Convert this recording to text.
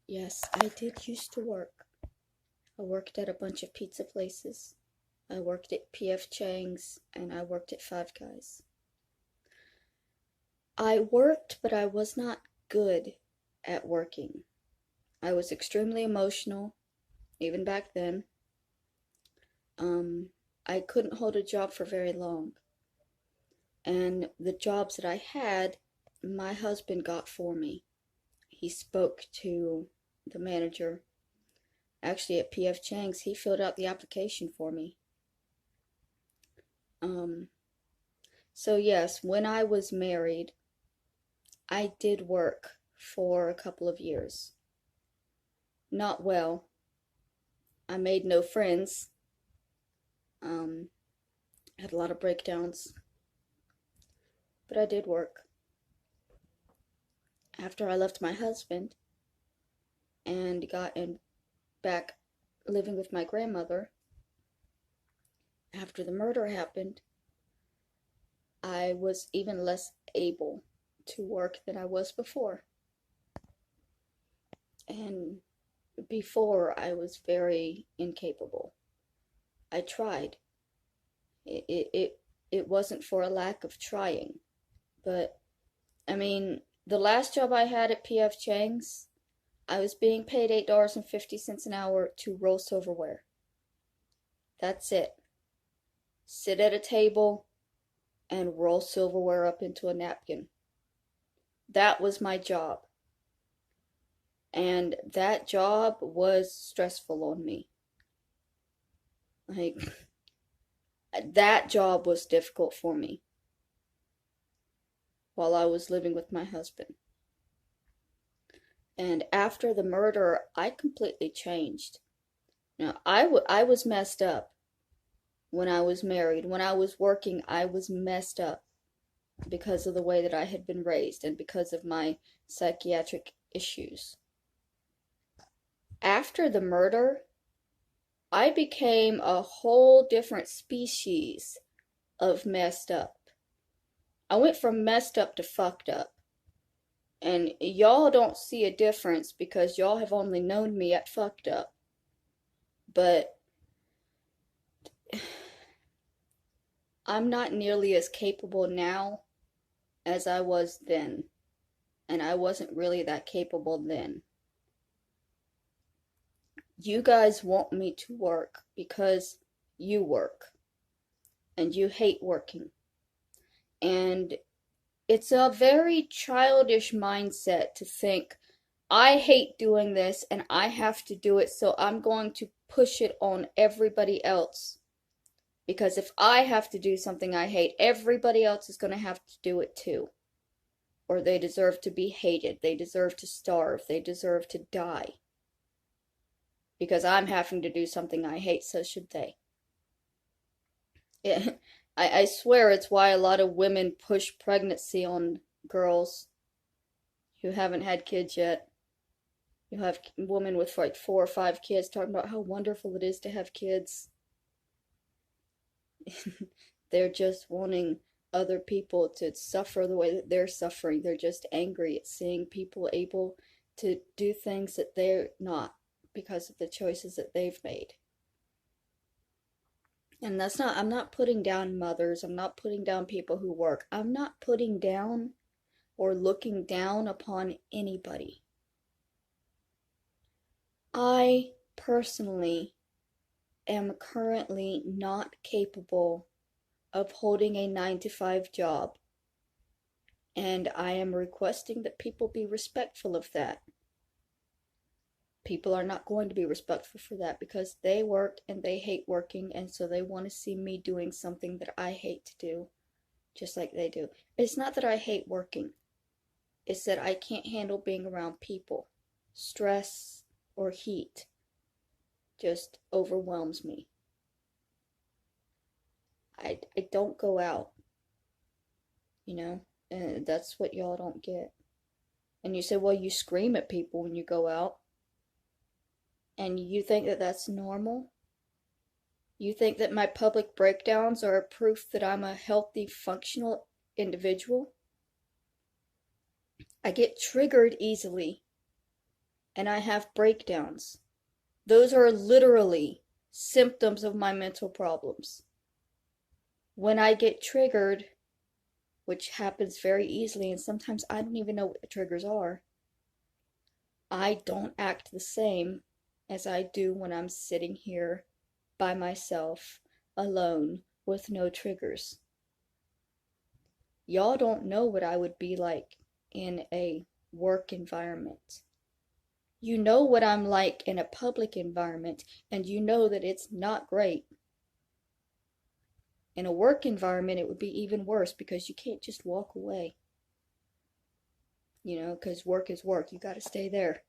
Yes, I did used to work. I worked at a bunch of pizza places. I worked at PF Chang's and I worked at Five Guys. I worked, but I was not good at working. I was extremely emotional, even back then. Um, I couldn't hold a job for very long. And the jobs that I had, my husband got for me. He spoke to the manager. Actually, at PF Chang's, he filled out the application for me. Um, so yes, when I was married, I did work for a couple of years. Not well. I made no friends. Um, had a lot of breakdowns, but I did work. After I left my husband and got back living with my grandmother, after the murder happened, I was even less able to work than I was before. And before, I was very incapable. I tried. It wasn't for a lack of trying, but I mean, the last job I had at PF Chang's, I was being paid $8.50 an hour to roll silverware. That's it. Sit at a table and roll silverware up into a napkin. That was my job. And that job was stressful on me. Like, that job was difficult for me while I was living with my husband. And after the murder, I completely changed. Now, I was messed up when I was married. When I was working, I was messed up because of the way that I had been raised and because of my psychiatric issues. After the murder, I became a whole different species of messed up. I went from messed up to fucked up. And y'all don't see a difference because y'all have only known me at fucked up. But I'm not nearly as capable now as I was then. And I wasn't really that capable then. You guys want me to work because you work. And you hate working. And it's a very childish mindset to think, I hate doing this and I have to do it, so I'm going to push it on everybody else. Because if I have to do something I hate, everybody else is going to have to do it too. Or they deserve to be hated. They deserve to starve. They deserve to die. Because I'm having to do something I hate, so should they. Yeah, I swear it's why a lot of women push pregnancy on girls who haven't had kids yet. You have women with like 4 or 5 kids talking about how wonderful it is to have kids. They're just wanting other people to suffer the way that they're suffering. They're just angry at seeing people able to do things that they're not because of the choices that they've made. And that's not, I'm not putting down mothers. I'm not putting down people who work. I'm not putting down or looking down upon anybody. I personally am currently not capable of holding a 9 to 5 job. And I am requesting that people be respectful of that. People are not going to be respectful for that because they work and they hate working, and so they want to see me doing something that I hate to do, just like they do. It's not that I hate working. It's that I can't handle being around people. Stress or heat just overwhelms me. I don't go out, and that's what y'all don't get. And you say, well, you scream at people when you go out, and you think that that's normal? You think that my public breakdowns are a proof that I'm a healthy, functional individual? I get triggered easily. and I have breakdowns. Those are literally symptoms of my mental problems. When I get triggered, which happens very easily, and sometimes I don't even know what the triggers are, I don't act the same as I do when I'm sitting here by myself, alone, with no triggers. Y'all don't know what I would be like in a work environment. You know what I'm like in a public environment, and you know that it's not great. In a work environment, it would be even worse because you can't just walk away. You know, because work is work. You got to stay there.